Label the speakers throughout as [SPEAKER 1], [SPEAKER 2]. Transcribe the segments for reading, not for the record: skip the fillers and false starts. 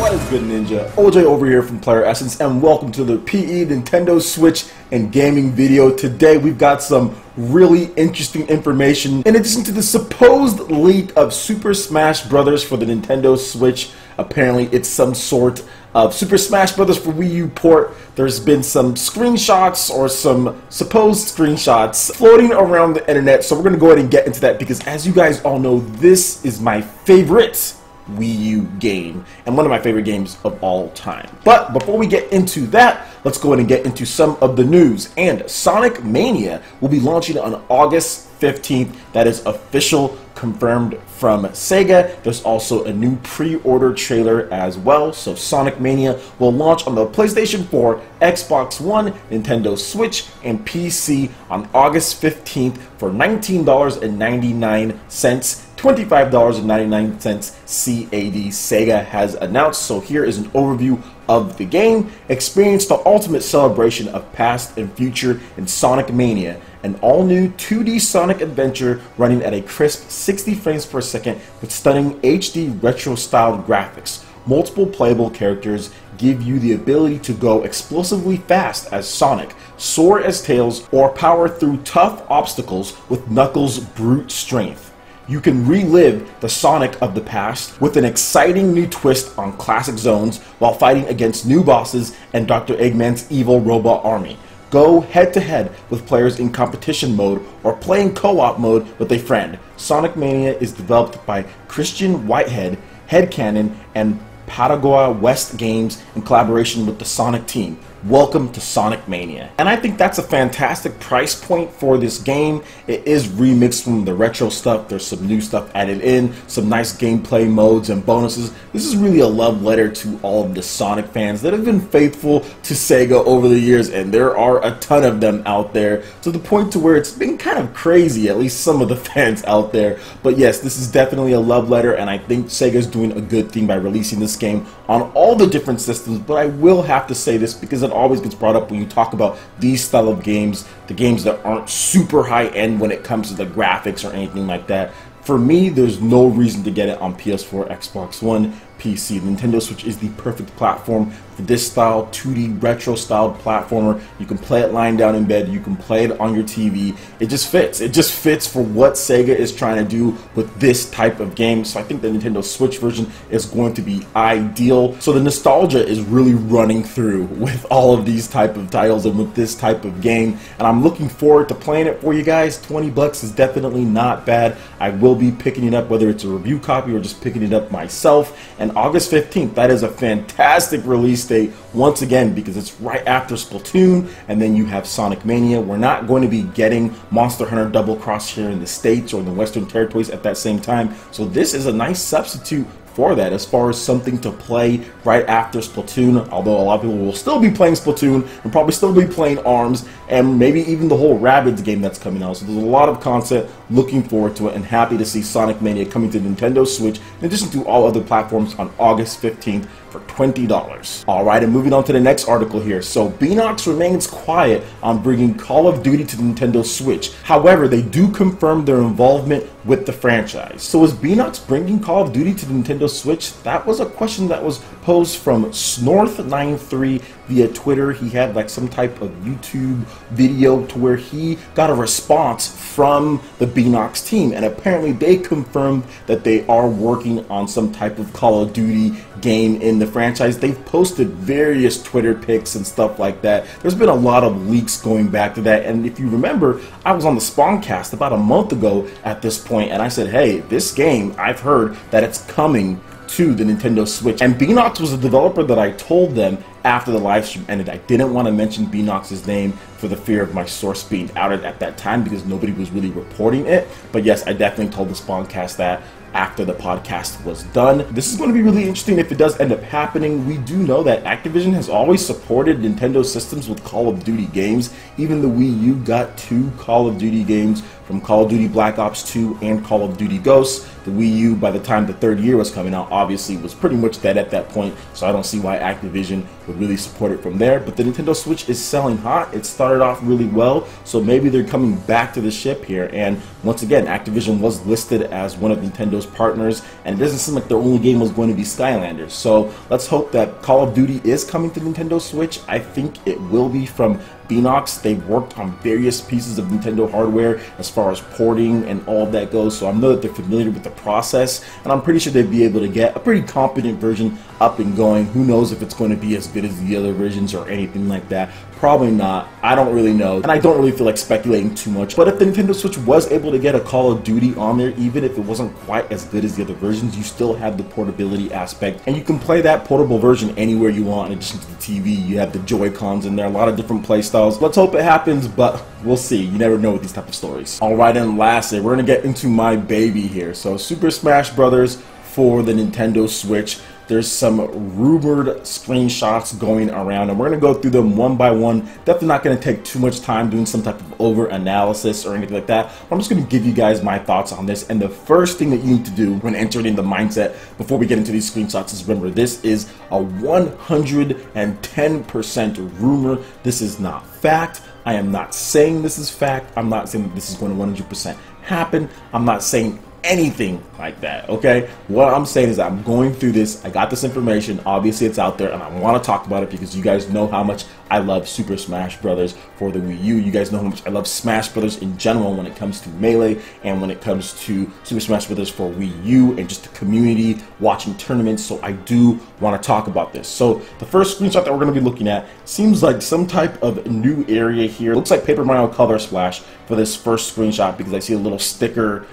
[SPEAKER 1] What is good, Ninja? OJ over here from PlayerEssence, and welcome to the PE Nintendo Switch and gaming video. Today we've got some really interesting information. In addition to the supposed leak of Super Smash Bros. For the Nintendo Switch, apparently it's some sort of Super Smash Bros. For Wii U port. There's been some screenshots or some supposed screenshots floating around the internet, so we're going to go ahead and get into that because, as you guys all know, this is my favorite Wii U game and one of my favorite games of all time. But before we get into that, let's go ahead and get into some of the news. And Sonic Mania will be launching on August 15th. That is official, confirmed from Sega. There's also a new pre-order trailer as well. So Sonic Mania will launch on the PlayStation 4, Xbox One, Nintendo Switch, and PC on August 15th for $19.99. $25.99 CAD, Sega has announced. So here is an overview of the game. Experience the ultimate celebration of past and future in Sonic Mania, an all-new 2D Sonic adventure running at a crisp 60 frames per second with stunning HD retro-styled graphics. Multiple playable characters give you the ability to go explosively fast as Sonic, soar as Tails, or power through tough obstacles with Knuckles' brute strength. You can relive the Sonic of the past with an exciting new twist on classic zones while fighting against new bosses and Dr. Eggman's evil robot army. Go head-to-head with players in competition mode or playing co-op mode with a friend. Sonic Mania is developed by Christian Whitehead, Headcanon, and Patagonia West Games in collaboration with the Sonic team. Welcome to Sonic Mania. And I think that's a fantastic price point for this game. It is remixed from the retro stuff. There's some new stuff added in, some nice gameplay modes and bonuses. This is really a love letter to all of the Sonic fans that have been faithful to Sega over the years, and there are a ton of them out there, to the point to where it's been kind of crazy, at least some of the fans out there. But yes, this is definitely a love letter, and I think Sega's doing a good thing by releasing this game on all the different systems. But I will have to say this because it always gets brought up when you talk about these style of games, the games that aren't super high end when it comes to the graphics or anything like that. For me, there's no reason to get it on PS4, Xbox One, PC. The Nintendo Switch is the perfect platform for this style, 2D retro styled platformer. You can play it lying down in bed, you can play it on your TV. It just fits. It just fits for what Sega is trying to do with this type of game. So I think the Nintendo Switch version is going to be ideal. So the nostalgia is really running through with all of these type of titles and with this type of game. And I'm looking forward to playing it for you guys. 20 bucks is definitely not bad. I will be picking it up, whether it's a review copy or just picking it up myself. And August 15th, that is a fantastic release date once again because it's right after Splatoon, and then you have Sonic Mania. We're not going to be getting Monster Hunter Double Cross here in the States or in the Western Territories at that same time, so this is a nice substitute for that as far as something to play right after Splatoon, although a lot of people will still be playing Splatoon and probably still be playing ARMS and maybe even the whole Rabbids game that's coming out. So there's a lot of content, looking forward to it, and happy to see Sonic Mania coming to Nintendo Switch in addition to all other platforms on August 15th for $20. Alright, and moving on to the next article here. So Beenox remains quiet on bringing Call of Duty to the Nintendo Switch. However, they do confirm their involvement with the franchise. So is Beenox bringing Call of Duty to the Nintendo Switch? That was a question that was posed from Snorth93 via Twitter. He had like some type of YouTube video to where he got a response from the Beenox team, and apparently they confirmed that they are working on some type of Call of Duty game in the franchise. They've posted various Twitter pics and stuff like that. There's been a lot of leaks going back to that, and if you remember, I was on the Spawncast about a month ago at this point, and I said, hey, this game, I've heard that it's coming to the Nintendo Switch. And Beenox was a developer that I told them after the live stream ended. I didn't want to mention Beenox's name for the fear of my source being outed at that time because nobody was really reporting it. But yes, I definitely told the Spawncast that after the podcast was done. This is going to be really interesting if it does end up happening. We do know that Activision has always supported Nintendo systems with Call of Duty games. Even the Wii U got 2 Call of Duty games from Call of Duty Black Ops 2 and Call of Duty Ghosts. The Wii U, by the time the 3rd year was coming out, obviously was pretty much dead at that point, so I don't see why Activision would would really support it from there. But the Nintendo Switch is selling hot. It started off really well, so maybe they're coming back to the ship here. And once again, Activision was listed as one of Nintendo's partners, and it doesn't seem like their only game was going to be Skylanders. So let's hope that Call of Duty is coming to Nintendo Switch. I think it will be from Beenox. They've worked on various pieces of Nintendo hardware as far as porting and all of that goes, so I know that they're familiar with the process, and I'm pretty sure they'd be able to get a pretty competent version up and going. Who knows if it's going to be as good as the other versions or anything like that. Probably not. I don't really know, and I don't really feel like speculating too much. But if the Nintendo Switch was able to get a Call of Duty on there, even if it wasn't quite as good as the other versions, you still have the portability aspect, and you can play that portable version anywhere you want. In addition to the TV, you have the Joy-Cons in there, a lot of different play styles. Let's hope it happens, but we'll see. You never know with these type of stories. Alright, and lastly, we're gonna get into my baby here. So Super Smash Brothers for the Nintendo Switch. There's some rumored screenshots going around, and we're going to go through them one by one. Definitely not going to take too much time doing some type of over analysis or anything like that. I'm just going to give you guys my thoughts on this. And the first thing that you need to do when entering in the mindset before we get into these screenshots is remember, this is a 110% rumor. This is not fact. I am not saying this is fact. I'm not saying that this is going to 100% happen. I'm not saying anything like that, okay? What I'm saying is that I'm going through this. I got this information. Obviously, it's out there, and I want to talk about it because you guys know how much I love Super Smash Brothers for the Wii U. You guys know how much I love Smash Brothers in general when it comes to Melee and when it comes to Super Smash Brothers for Wii U and just the community watching tournaments. So I do want to talk about this. So the first screenshot that we're going to be looking at seems like some type of new area here. It looks like Paper Mario Color Splash for this first screenshot because I see a little sticker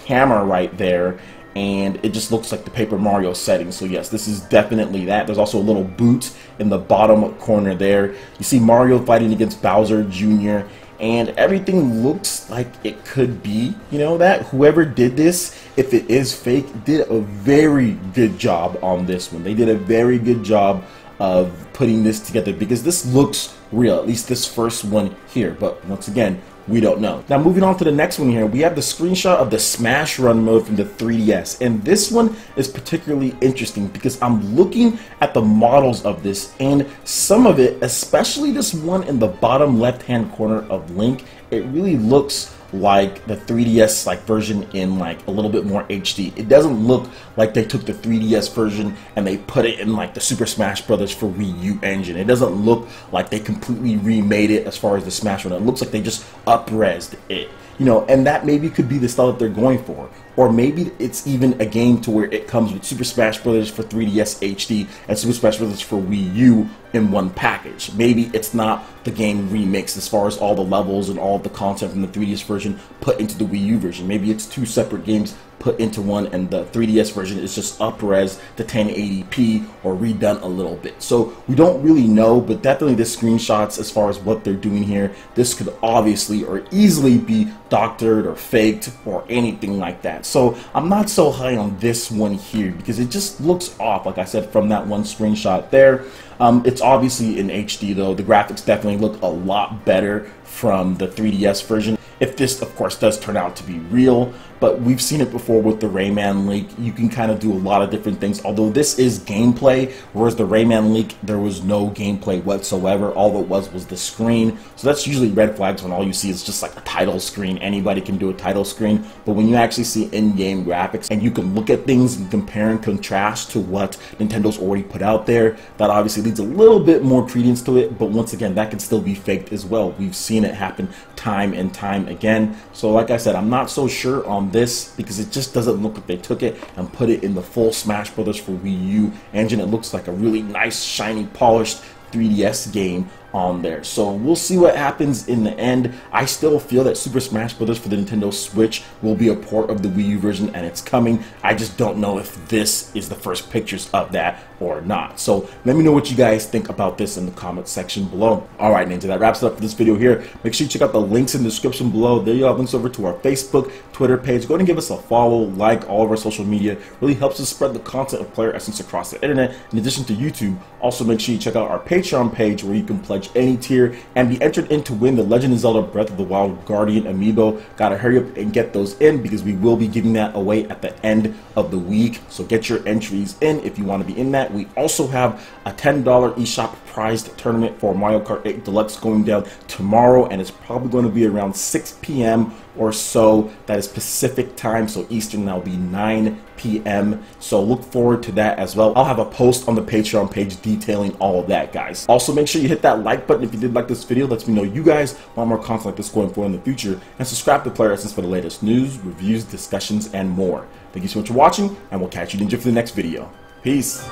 [SPEAKER 1] hammer right there, and it just looks like the Paper Mario setting. So yes, this is definitely that. There's also a little boot in the bottom corner there. You see Mario fighting against Bowser Jr., and everything looks like it could be, you know, that whoever did this, if it is fake, did a very good job on this one. They did a very good job of putting this together because this looks real, at least this first one here. But once again, we don't know. Now moving on to the next one here, we have the screenshot of the Smash Run mode from the 3DS, and this one is particularly interesting because I'm looking at the models of this, and some of it, especially this one in the bottom left hand corner of Link, it really looks like the 3DS version in like a little bit more HD. It doesn't look like they took the 3DS version and they put it in like the Super Smash Brothers for Wii U engine. It doesn't look like they completely remade it as far as the Smash Run. It looks like they just up-resed it, you know, and that maybe could be the style that they're going for. Or maybe it's even a game to where it comes with Super Smash Brothers for 3DS HD and Super Smash Brothers for Wii U in one package. Maybe it's not the game remixed as far as all the levels and all the content from the 3DS version put into the Wii U version. Maybe it's two separate games put into one, and the 3DS version is just up-res to 1080p or redone a little bit. So we don't really know, but definitely the screenshots as far as what they're doing here, this could obviously or easily be doctored or faked or anything like that. So I'm not so high on this one here because it just looks off, like I said, from that one screenshot there. It's obviously in HD though. The graphics definitely look a lot better from the 3DS version, if this of course does turn out to be real. But we've seen it before with the Rayman leak. You can kind of do a lot of different things, although this is gameplay, whereas the Rayman leak, there was no gameplay whatsoever. All it was the screen. So that's usually red flags when all you see is just like a title screen. Anybody can do a title screen, but when you actually see in-game graphics and you can look at things and compare and contrast to what Nintendo's already put out there, that obviously leads a little bit more credence to it. But once again, that can still be faked as well. We've seen it happen time and time again. So like I said, I'm not so sure on this because it just doesn't look like they took it and put it in the full Smash Brothers for Wii U engine. It looks like a really nice, shiny, polished 3DS game on there. So we'll see what happens in the end. I still feel that Super Smash Brothers for the Nintendo Switch will be a port of the Wii U version, and it's coming. I just don't know if this is the first pictures of that or not. So let me know what you guys think about this in the comment section below. Alright, Ninja, that wraps it up for this video here. Make sure you check out the links in the description below. There you have links over to our Facebook, Twitter page. Go ahead and give us a follow, like all of our social media. It really helps us spread the content of PlayerEssence across the internet. In addition to YouTube, also make sure you check out our Patreon page where you can pledge much any tier and be entered in to win the Legend of Zelda Breath of the Wild Guardian amiibo. Gotta hurry up and get those in because we will be giving that away at the end of the week. So get your entries in if you want to be in that. We also have a $10 eShop prized tournament for Mario Kart 8 Deluxe going down tomorrow, and it's probably going to be around 6 p.m. or so. That is Pacific time, so Eastern, that'll be 9 p.m. So look forward to that as well. I'll have a post on the Patreon page detailing all of that, guys. Also, make sure you hit that like button if you did like this video. Lets me know you guys want more content like this going forward in the future, and subscribe to PlayerEssence for the latest news, reviews, discussions, and more. Thank you so much for watching, and we'll catch you ninja for the next video. Peace.